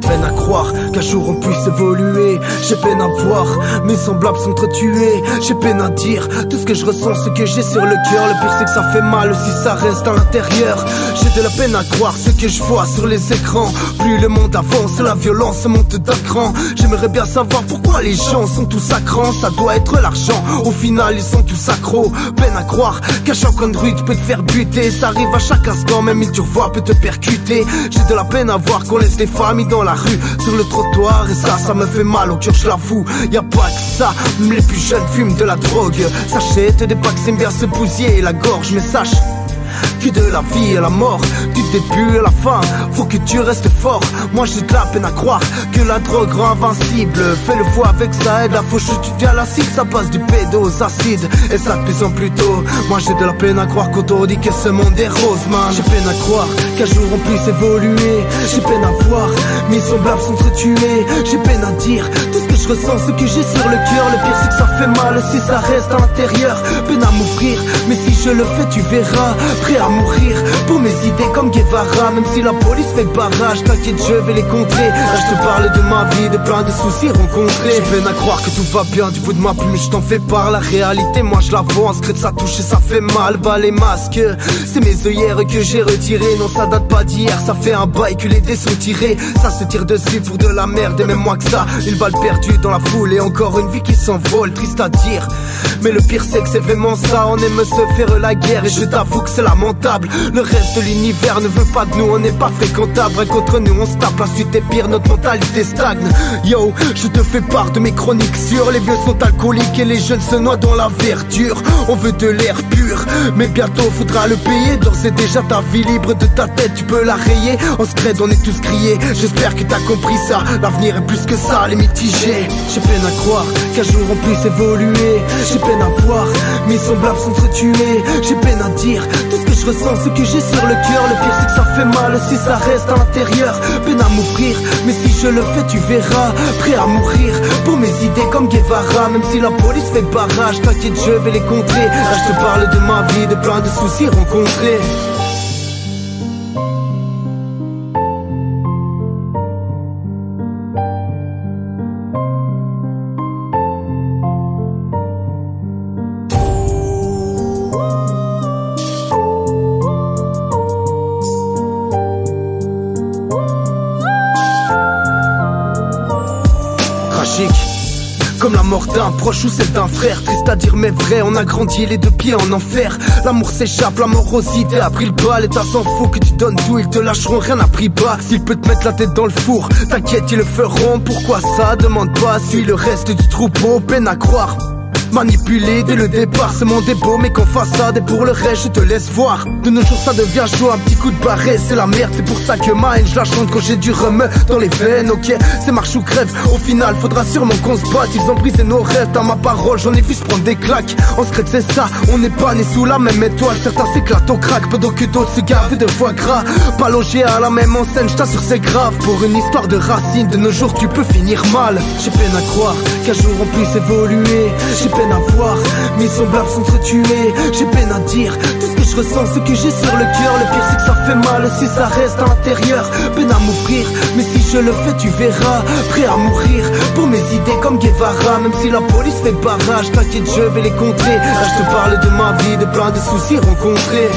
peine à croire qu'un jour on puisse évoluer. J'ai peine à voir mes semblables s'entretuer. J'ai peine à dire tout ce que je ressens, ce que j'ai sur le cœur. Le pire c'est que ça fait mal aussi, ça reste à l'intérieur. J'ai de la peine à croire ce que je vois sur les écrans. Plus le monde avance, la violence monte d'un cran. J'aimerais bien savoir pourquoi les gens sont tous à cran. Ça doit être l'argent, au final ils sont tous accros. Peine à croire qu'un champion de rue peut te faire buter. Ça arrive à chaque instant, même une voix peut te percuter. J'ai de la peine à voir qu'on laisse les familles dans la rue, sur le trottoir, et ça me fait mal au cœur, je l'avoue. Y'a pas que ça, même les plus jeunes fument de la drogue, s'achètent des packs, c'est bien se bousiller la gorge. Mais sache que de la vie à la mort, du début à la fin, faut que tu restes fort. Moi j'ai de la peine à croire que la drogue rend invincible. Fais le foie avec ça aide, la fauche tu deviens la cible. Ça passe du pédo aux acides, et ça de plus en plus tôt. Moi j'ai de la peine à croire quand on dit que ce monde est rose, man. J'ai peine à croire qu'un jour on puisse évoluer. J'ai peine à voir mes semblables s'entretuer. J'ai peine à dire tout ce que je ressens, ce que j'ai sur le cœur. Le pire c'est que ça fait mal si ça reste à l'intérieur. Peine à m'ouvrir, mais si je le fais tu verras. Prêt à mourir pour mes idées comme Guevara. Même si la police fait barrage, t'inquiète je vais les contrer. Là je te parle de ma vie, de plein de soucis rencontrés. J'ai peine à croire que tout va bien du bout de ma plume, je t'en fais part. La réalité moi je la vois, en secret de sa touche et ça fait mal. Bah les masques, c'est mes œillères que j'ai retirées. Non ça date pas d'hier, ça fait un bail que les dés sont tirés. Ça se tire dessus pour de la merde et même moi que ça. Une balle perdue dans la foule et encore une vie qui s'envole, triste à dire. Mais le pire c'est que c'est vraiment ça, on aime se faire la guerre et je t'avoue que c'est lamentable. Le reste de l'univers ne veut pas de nous, on n'est pas fréquentable. Rien contre nous on se tape, la suite est pire, notre mentalité stagne. Yo, je te fais part de mes chroniques sûres. Les vieux sont alcooliques et les jeunes se noient dans la verdure. On veut de l'air pur, mais bientôt faudra le payer. D'ores et déjà ta vie libre de ta tête, tu peux la rayer. En secret on est tous grillés, j'espère que t'as compris ça. L'avenir est plus que ça, les mitigés. J'ai peine à croire qu'un jour on puisse évoluer. J'ai peine à voir mes semblables s'entretuer. J'ai peine à dire tout ce que je ressens, ce que j'ai sur le cœur. Le pire c'est que ça fait mal si ça reste à l'intérieur. Peine à m'ouvrir, mais si je le fais tu verras. Prêt à mourir pour mes idées comme Guevara. Même si la police fait barrage, t'inquiète je vais les contrer. Là je te parle de ma vie, de plein de soucis rencontrés. Comme la mort d'un proche ou celle d'un frère, triste à dire mais vrai, on a grandi les deux pieds en enfer. L'amour s'échappe, la morosité a pris le bal. Et t'as s'en fout que tu donnes tout, ils te lâcheront, rien n'a pris bas. S'ils peuvent te mettre la tête dans le four, t'inquiète ils le feront. Pourquoi ça, demande pas, suis le reste du troupeau. Peine à croire manipulé dès le départ, ce monde est beau mais qu'en façade. Et pour le reste je te laisse voir. De nos jours ça devient chaud, un petit coup de barret c'est la merde. C'est pour ça que ma haine je la chante quand j'ai du rhum dans les veines. Ok c'est marche ou crève, au final faudra sûrement qu'on se batte. Ils ont brisé nos rêves, dans ma parole j'en ai vu se prendre des claques. En secret c'est ça, on n'est pas né sous la même étoile. Certains s'éclatent au crack, pendant que d'autres se gavent de foie gras. Pas logé à la même enseigne, j't'assure c'est grave. Pour une histoire de racines, de nos jours tu peux finir mal. J'ai peine à croire qu'un jour on puisse évoluer. J'ai peine à voir mes semblables s'entretuer. J'ai peine à dire tout ce que je ressens, ce que j'ai sur le cœur. Le pire c'est que ça fait mal si ça reste à l'intérieur. Peine à m'ouvrir, mais si je le fais tu verras. Prêt à mourir pour mes idées comme Guevara. Même si la police fait barrage, t'inquiète je vais les contrer. Là je te parle de ma vie, de plein de soucis rencontrés.